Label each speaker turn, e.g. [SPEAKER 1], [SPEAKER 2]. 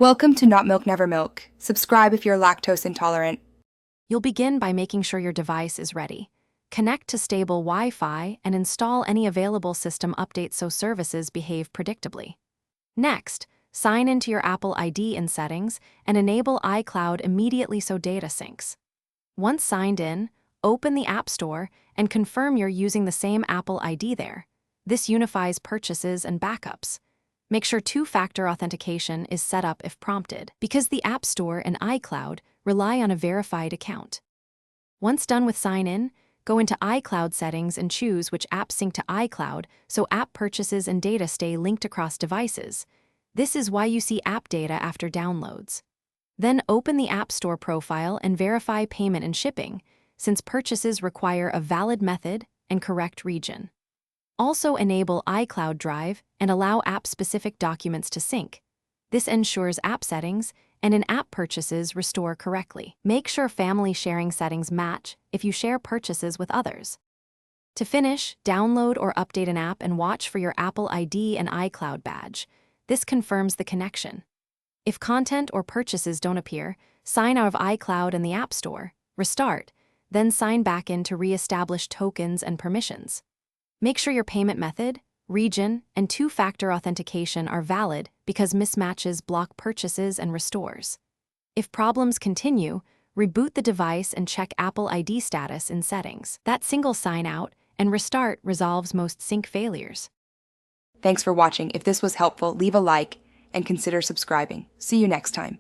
[SPEAKER 1] Welcome to Not Milk Never Milk. Subscribe if you're lactose intolerant.
[SPEAKER 2] You'll begin by making sure your device is ready. Connect to stable Wi-Fi and install any available system updates so services behave predictably. Next, sign into your Apple ID in Settings and enable iCloud immediately so data syncs. Once signed in, open the App Store and confirm you're using the same Apple ID there. This unifies purchases and backups. Make sure two-factor authentication is set up if prompted, because the App Store and iCloud rely on a verified account. Once done with sign-in, go into iCloud settings and choose which apps sync to iCloud so app purchases and data stay linked across devices. This is why you see app data after downloads. Then open the App Store profile and verify payment and shipping, since purchases require a valid method and correct region. Also enable iCloud Drive and allow app-specific documents to sync. This ensures app settings and in-app purchases restore correctly. Make sure family sharing settings match if you share purchases with others. To finish, download or update an app and watch for your Apple ID and iCloud badge. This confirms the connection. If content or purchases don't appear, sign out of iCloud and the App Store, restart, then sign back in to re-establish tokens and permissions. Make sure your payment method, region, and two-factor authentication are valid because mismatches block purchases and restores. If problems continue, reboot the device and check Apple ID status in Settings. That single sign-out and restart resolves most sync failures.
[SPEAKER 1] Thanks for watching. If this was helpful, leave a like and consider subscribing. See you next time.